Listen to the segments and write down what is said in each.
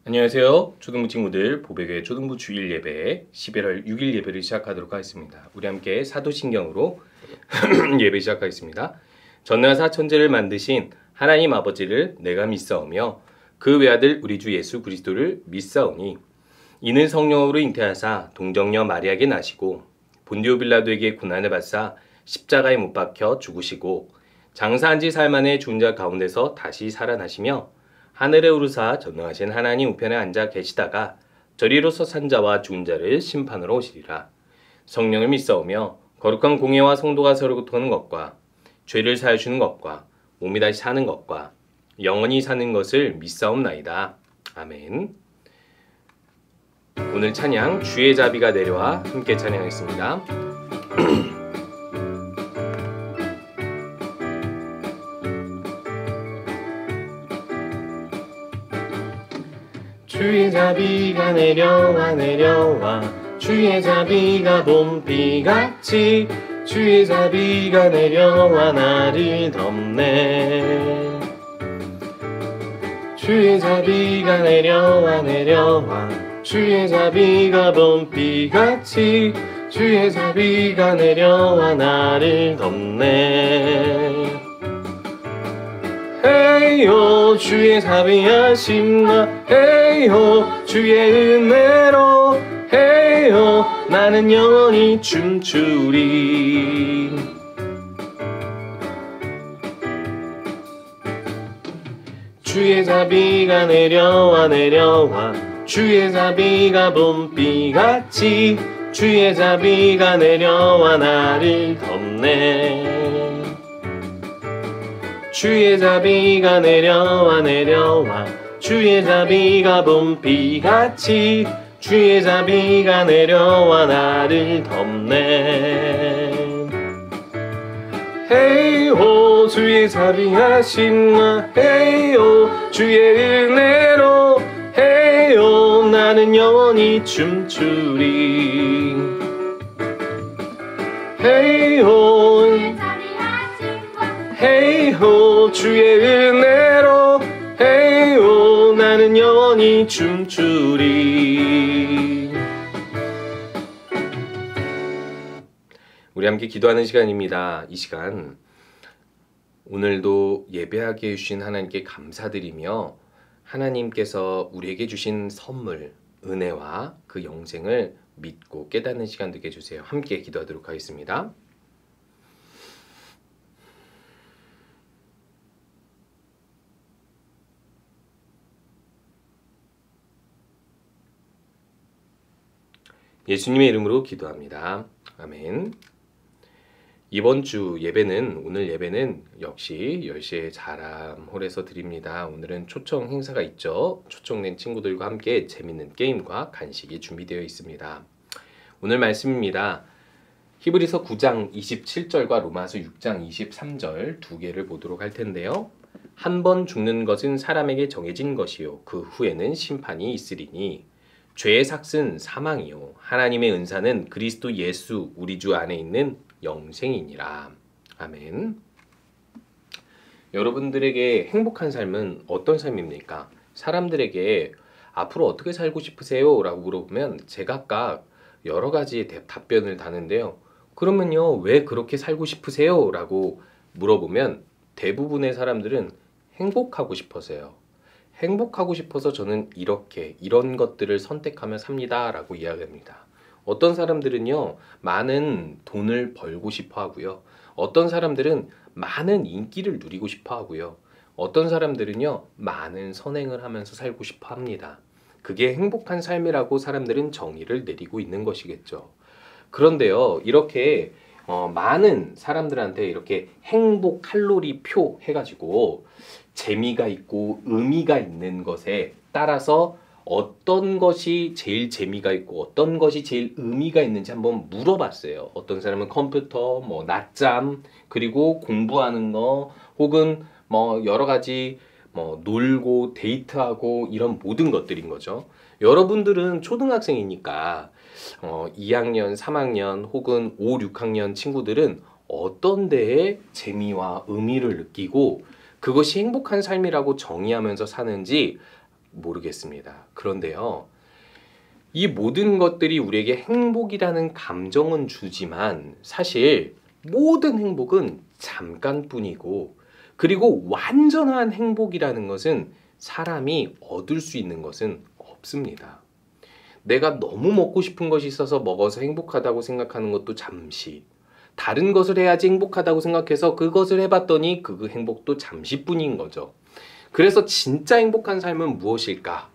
안녕하세요. 초등부 친구들, 보배교회 초등부 주일 예배 11월 6일 예배를 시작하도록 하겠습니다. 우리 함께 사도신경으로 예배 시작하겠습니다. 전능하사 천지를 만드신 하나님 아버지를 내가 믿사오며 그 외아들 우리 주 예수 그리스도를 믿사오니 이는 성령으로 잉태하사 동정녀 마리아에게 나시고 본디오 빌라도에게 고난을 받사 십자가에 못 박혀 죽으시고 장사한 지 사흘 만에 죽은 자 가운데서 다시 살아나시며 하늘에 오르사 전능하신 하나님 우편에 앉아 계시다가 저리로서 산 자와 죽은 자를 심판으로 오시리라. 성령을 믿사오며 거룩한 공예와 성도가 서로 교통하는 것과 죄를 사하여 주는 것과 몸이 다시 사는 것과 영원히 사는 것을 믿사옵나이다. 아멘. 오늘 찬양 주의 자비가 내려와 함께 찬양하겠습니다. 주의 자비가 내려와 내려와 주의 자비가 봄비같이 주의 자비가 내려와 나를 덮네. 주의 자비가 내려와 내려와 주의 자비가 봄비같이 주의 자비가 내려와 나를 덮네. 헤이호 주의 자비하심과 헤이호 주의 은혜로 헤이호 나는 영원히 춤추리. 주의 자비가 내려와 내려와 주의 자비가 봄비같이 주의 자비가 내려와 나를 덮네. 주의 자비가 내려와 내려와 주의 자비가 봄비같이 주의 자비가 내려와 나를 덮네. 헤이호 주의 자비하심과 헤이호 주의 은혜로 헤이호 나는 영원히 춤추리. 헤이호 헤이호 주의 은혜로 헤이호 나는 영원히 춤추리. 우리 함께 기도하는 시간입니다. 이 시간 오늘도 예배하게 해주신 하나님께 감사드리며 하나님께서 우리에게 주신 선물 은혜와 그 영생을 믿고 깨닫는 시간 되게 해주세요. 함께 기도하도록 하겠습니다. 예수님의 이름으로 기도합니다. 아멘. 이번 주 예배는 오늘 예배는 역시 10시에 자람홀에서 드립니다. 오늘은 초청 행사가 있죠. 초청된 친구들과 함께 재밌는 게임과 간식이 준비되어 있습니다. 오늘 말씀입니다. 히브리서 9장 27절과 로마서 6장 23절 두 개를 보도록 할 텐데요. 한 번 죽는 것은 사람에게 정해진 것이요 그 후에는 심판이 있으리니 죄의 삭은 사망이요 하나님의 은사는 그리스도 예수 우리 주 안에 있는 영생이니라. 아멘. 여러분들에게 행복한 삶은 어떤 삶입니까? 사람들에게 앞으로 어떻게 살고 싶으세요? 라고 물어보면 제각각 여러 가지 답변을 다는데요. 그러면요 왜 그렇게 살고 싶으세요? 라고 물어보면 대부분의 사람들은 행복하고 싶어서요. 행복하고 싶어서 저는 이런 것들을 선택하며 삽니다 라고 이야기합니다. 어떤 사람들은요 많은 돈을 벌고 싶어 하고요. 어떤 사람들은 많은 인기를 누리고 싶어 하고요. 어떤 사람들은요 많은 선행을 하면서 살고 싶어 합니다. 그게 행복한 삶이라고 사람들은 정의를 내리고 있는 것이겠죠. 그런데요 이렇게 많은 사람들한테 이렇게 행복 칼로리 표 해가지고 재미가 있고 의미가 있는 것에 따라서 어떤 것이 제일 재미가 있고 어떤 것이 제일 의미가 있는지 한번 물어봤어요. 어떤 사람은 컴퓨터, 낮잠, 그리고 공부하는 거 혹은 여러 가지 놀고 데이트하고 이런 모든 것들인 거죠. 여러분들은 초등학생이니까 2학년, 3학년 혹은 5, 6학년 친구들은 어떤 데에 재미와 의미를 느끼고 그것이 행복한 삶이라고 정의하면서 사는지 모르겠습니다. 그런데요, 이 모든 것들이 우리에게 행복이라는 감정은 주지만 사실 모든 행복은 잠깐뿐이고, 그리고 완전한 행복이라는 것은 사람이 얻을 수 있는 것은 없습니다. 내가 너무 먹고 싶은 것이 있어서 먹어서 행복하다고 생각하는 것도 잠시, 다른 것을 해야지 행복하다고 생각해서 그것을 해봤더니 그 행복도 잠시뿐인 거죠. 그래서 진짜 행복한 삶은 무엇일까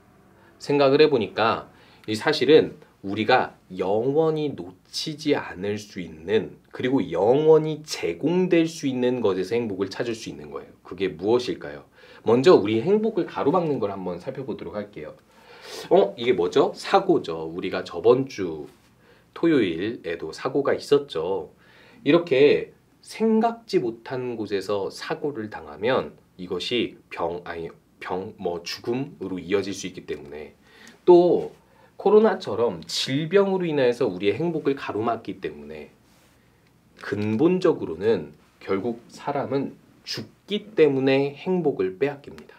생각을 해보니까 이 사실은 우리가 영원히 놓치지 않을 수 있는, 그리고 영원히 제공될 수 있는 것에서 행복을 찾을 수 있는 거예요. 그게 무엇일까요? 먼저 우리 행복을 가로막는 걸 한번 살펴보도록 할게요. 이게 뭐죠? 사고죠. 우리가 저번 주 토요일에도 사고가 있었죠. 이렇게 생각지 못한 곳에서 사고를 당하면 이것이 죽음으로 이어질 수 있기 때문에, 또 코로나처럼 질병으로 인해서 우리의 행복을 가로막기 때문에 근본적으로는 결국 사람은 죽기 때문에 행복을 빼앗깁니다.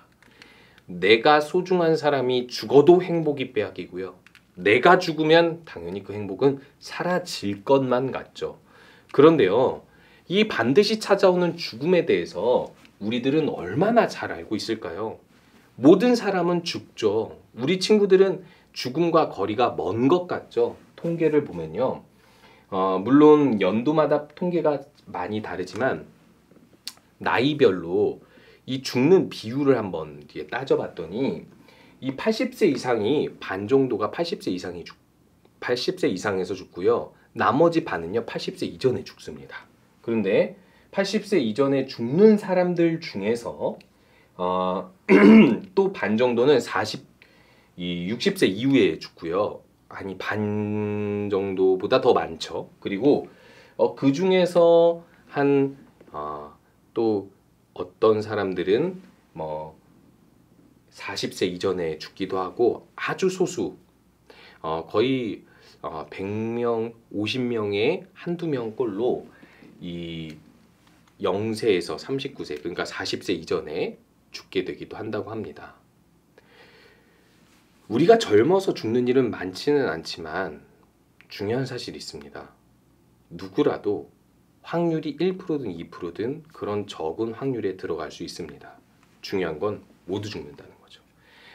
내가 소중한 사람이 죽어도 행복이 빼앗기고요. 내가 죽으면 당연히 그 행복은 사라질 것만 같죠. 그런데요, 이 반드시 찾아오는 죽음에 대해서 우리들은 얼마나 잘 알고 있을까요? 모든 사람은 죽죠. 우리 친구들은 죽음과 거리가 먼 것 같죠. 통계를 보면요. 물론 연도마다 통계가 많이 다르지만 나이별로 이 죽는 비율을 한번 따져봤더니 이 80세 이상이 반 정도가 80세 이상에서 죽고요. 나머지 반은요 80세 이전에 죽습니다. 그런데 80세 이전에 죽는 사람들 중에서 또 반 정도는 60세 이후에 죽고요. 아니 반 정도보다 더 많죠. 그리고 그 중에서 또 어떤 사람들은 40세 이전에 죽기도 하고, 아주 소수 거의 100명, 50명에 한두 명꼴로 이 0세에서 39세, 그러니까 40세 이전에 죽게 되기도 한다고 합니다. 우리가 젊어서 죽는 일은 많지는 않지만 중요한 사실이 있습니다. 누구라도 확률이 1%든 2%든 그런 적은 확률에 들어갈 수 있습니다. 중요한 건 모두 죽는다는 거죠.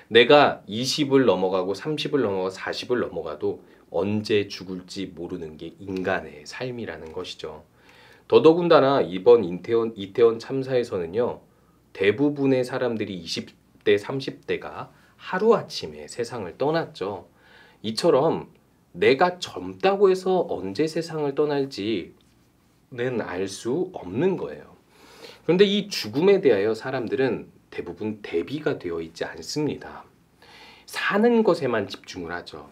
내가 20을 넘어가고 30을 넘어가고 40을 넘어가도 언제 죽을지 모르는 게 인간의 삶이라는 것이죠. 더더군다나 이번 이태원 참사에서는요, 대부분의 사람들이 20대, 30대가 하루아침에 세상을 떠났죠. 이처럼 내가 젊다고 해서 언제 세상을 떠날지는 알 수 없는 거예요. 그런데 이 죽음에 대하여 사람들은 대부분 대비가 되어 있지 않습니다. 사는 것에만 집중을 하죠.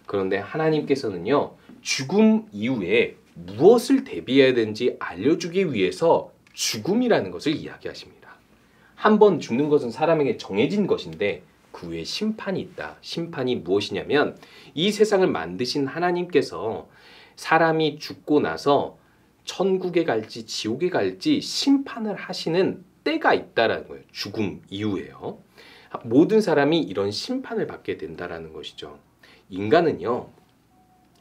그런데 하나님께서는요, 죽음 이후에 무엇을 대비해야 되는지 알려주기 위해서 죽음이라는 것을 이야기하십니다. 한번 죽는 것은 사람에게 정해진 것인데 그 후에 심판이 있다. 심판이 무엇이냐면 이 세상을 만드신 하나님께서 사람이 죽고 나서 천국에 갈지 지옥에 갈지 심판을 하시는 때가 있다라는 거예요. 죽음 이후에요. 모든 사람이 이런 심판을 받게 된다라는 것이죠. 인간은요,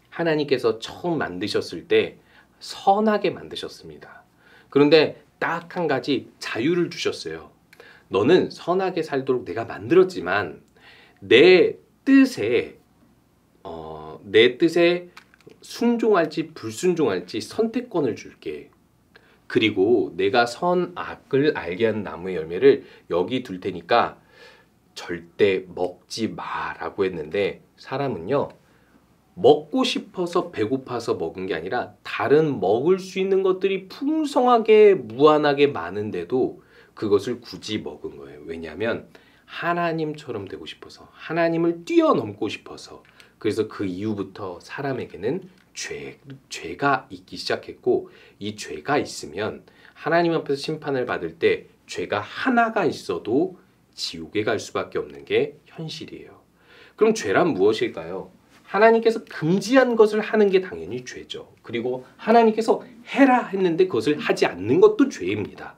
하나님께서 처음 만드셨을 때 선하게 만드셨습니다. 그런데 딱 한 가지 자유를 주셨어요. 너는 선하게 살도록 내가 만들었지만 내 뜻에 순종할지 불순종할지 선택권을 줄게. 그리고 내가 선악을 알게 하는 나무의 열매를 여기 둘 테니까 절대 먹지 마라고 했는데, 사람은요, 먹고 싶어서 배고파서 먹은 게 아니라 다른 먹을 수 있는 것들이 풍성하게 무한하게 많은데도 그것을 굳이 먹은 거예요. 왜냐하면 하나님처럼 되고 싶어서, 하나님을 뛰어넘고 싶어서. 그래서 그 이후부터 사람에게는 죄가 있기 시작했고, 이 죄가 있으면 하나님 앞에서 심판을 받을 때 죄가 하나가 있어도 지옥에 갈 수밖에 없는 게 현실이에요. 그럼 죄란 무엇일까요? 하나님께서 금지한 것을 하는 게 당연히 죄죠. 그리고 하나님께서 해라 했는데 그것을 하지 않는 것도 죄입니다.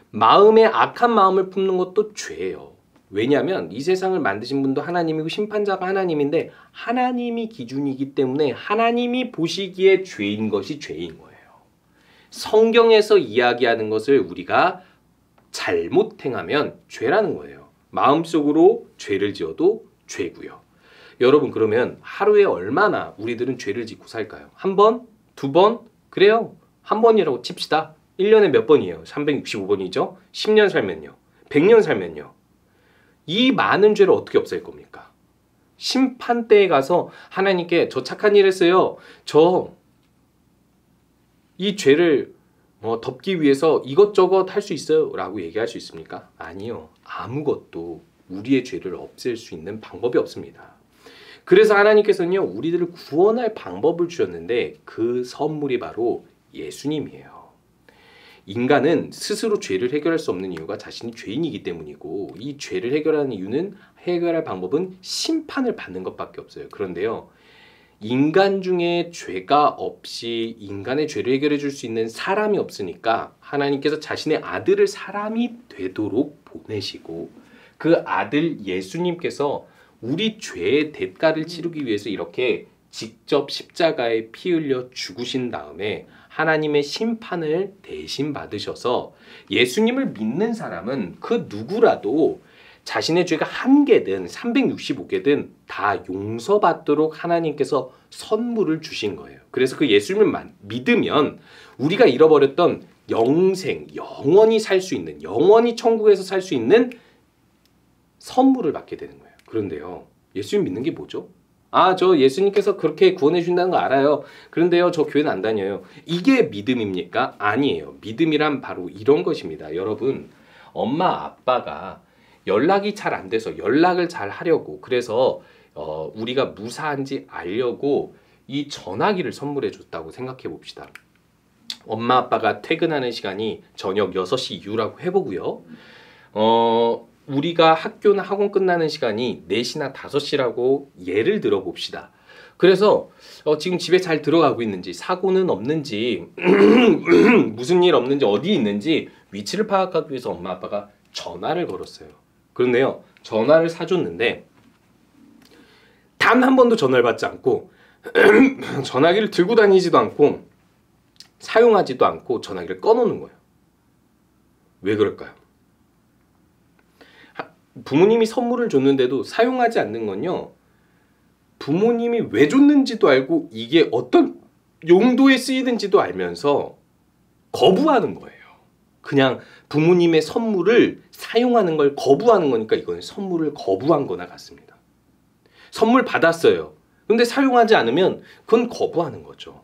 마음에 악한 마음을 품는 것도 죄예요. 왜냐하면 이 세상을 만드신 분도 하나님이고 심판자가 하나님인데 하나님이 기준이기 때문에 하나님이 보시기에 죄인 것이 죄인 거예요. 성경에서 이야기하는 것을 우리가 잘못 행하면 죄라는 거예요. 마음속으로 죄를 지어도 죄고요. 여러분 그러면 하루에 얼마나 우리들은 죄를 짓고 살까요? 한 번? 두 번? 그래요. 한 번이라고 칩시다. 1년에 몇 번이에요? 365번이죠. 10년 살면요. 100년 살면요. 이 많은 죄를 어떻게 없앨 겁니까? 심판대에 가서 하나님께 저 착한 일 했어요. 저 이 죄를 덮기 위해서 이것저것 할 수 있어요. 라고 얘기할 수 있습니까? 아니요. 아무것도 우리의 죄를 없앨 수 있는 방법이 없습니다. 그래서 하나님께서는요. 우리들을 구원할 방법을 주셨는데 그 선물이 바로 예수님이에요. 인간은 스스로 죄를 해결할 수 없는 이유가 자신이 죄인이기 때문이고 이 죄를 해결하는 이유는 해결할 방법은 심판을 받는 것밖에 없어요. 그런데요. 인간 중에 죄가 없이 인간의 죄를 해결해 줄 수 있는 사람이 없으니까 하나님께서 자신의 아들을 사람이 되도록 보내시고 그 아들 예수님께서 우리 죄의 대가를 치르기 위해서 이렇게 직접 십자가에 피 흘려 죽으신 다음에 하나님의 심판을 대신 받으셔서 예수님을 믿는 사람은 그 누구라도 자신의 죄가 1개든 365개든 다 용서받도록 하나님께서 선물을 주신 거예요. 그래서 그 예수님을 믿으면 우리가 잃어버렸던 영생, 영원히 살 수 있는, 영원히 천국에서 살 수 있는 선물을 받게 되는 거예요. 그런데요. 예수님 믿는 게 뭐죠? 저 예수님께서 그렇게 구원해 준다는 거 알아요. 그런데요. 저 교회는 안 다녀요. 이게 믿음입니까? 아니에요. 믿음이란 바로 이런 것입니다. 여러분, 엄마, 아빠가 연락이 잘 안 돼서 연락을 잘 하려고 그래서 우리가 무사한지 알려고 이 전화기를 선물해 줬다고 생각해 봅시다. 엄마 아빠가 퇴근하는 시간이 저녁 6시 이후라고 해보고요. 우리가 학교나 학원 끝나는 시간이 4시나 5시라고 예를 들어 봅시다. 그래서 지금 집에 잘 들어가고 있는지 사고는 없는지 무슨 일 없는지 어디 있는지 위치를 파악하기 위해서 엄마 아빠가 전화를 걸었어요. 그런데요. 전화를 사줬는데 단 한 번도 전화를 받지 않고 전화기를 들고 다니지도 않고 사용하지도 않고 전화기를 꺼놓는 거예요. 왜 그럴까요? 부모님이 선물을 줬는데도 사용하지 않는 건요. 부모님이 왜 줬는지도 알고 이게 어떤 용도에 쓰이는지도 알면서 거부하는 거예요. 그냥 부모님의 선물을 사용하는 걸 거부하는 거니까 이건 선물을 거부한 거나 같습니다. 선물 받았어요. 근데 사용하지 않으면 그건 거부하는 거죠.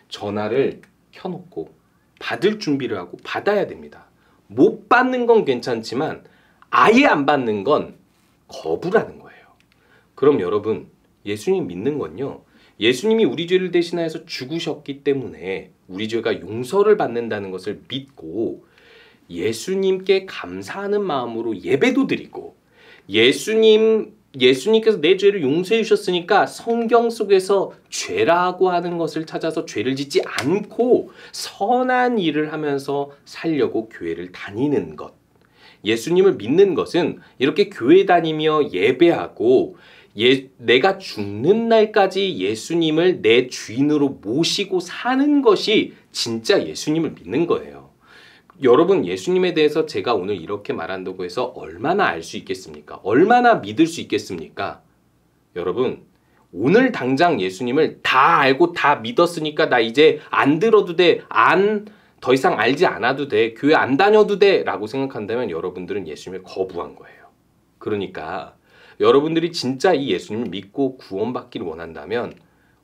전화를 켜놓고 받을 준비를 하고 받아야 됩니다. 못 받는 건 괜찮지만 아예 안 받는 건 거부라는 거예요. 그럼 여러분, 예수님 믿는 건요. 예수님이 우리 죄를 대신하여서 죽으셨기 때문에 우리 죄가 용서를 받는다는 것을 믿고 예수님께 감사하는 마음으로 예배도 드리고 예수님께서 내 죄를 용서해 주셨으니까 성경 속에서 죄라고 하는 것을 찾아서 죄를 짓지 않고 선한 일을 하면서 살려고 교회를 다니는 것. 예수님을 믿는 것은 이렇게 교회 다니며 예배하고 내가 죽는 날까지 예수님을 내 주인으로 모시고 사는 것이 진짜 예수님을 믿는 거예요. 여러분, 예수님에 대해서 제가 오늘 이렇게 말한다고 해서 얼마나 알 수 있겠습니까? 얼마나 믿을 수 있겠습니까? 여러분, 오늘 당장 예수님을 다 알고 다 믿었으니까 나 이제 안 들어도 돼, 더 이상 알지 않아도 돼, 교회 안 다녀도 돼 라고 생각한다면 여러분들은 예수님을 거부한 거예요. 그러니까 여러분들이 진짜 이 예수님을 믿고 구원받기를 원한다면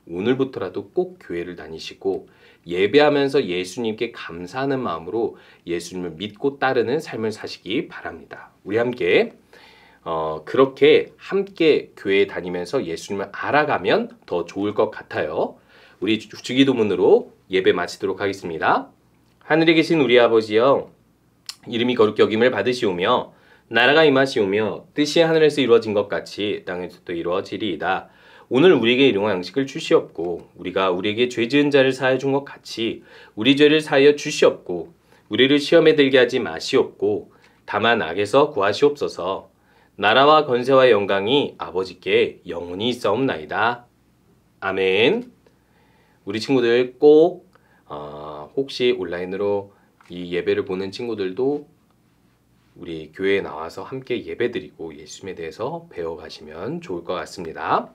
오늘부터라도 꼭 교회를 다니시고 예배하면서 예수님께 감사하는 마음으로 예수님을 믿고 따르는 삶을 사시기 바랍니다. 우리 함께 그렇게 함께 교회에 다니면서 예수님을 알아가면 더 좋을 것 같아요. 우리 주기도문으로 예배 마치도록 하겠습니다. 하늘에 계신 우리 아버지여, 이름이 거룩히 여김을 받으시오며 나라가 임하시오며 뜻이 하늘에서 이루어진 것 같이 땅에서도 이루어지리이다. 오늘 우리에게 일용할 양식을 주시옵고 우리가 우리에게 죄 지은 자를 사하여 준 것 같이 우리 죄를 사하여 주시옵고 우리를 시험에 들게 하지 마시옵고 다만 악에서 구하시옵소서. 나라와 권세와 영광이 아버지께 영원히 있사옵나이다. 아멘. 우리 친구들 꼭 혹시 온라인으로 이 예배를 보는 친구들도 우리 교회에 나와서 함께 예배드리고 예수님에 대해서 배워가시면 좋을 것 같습니다.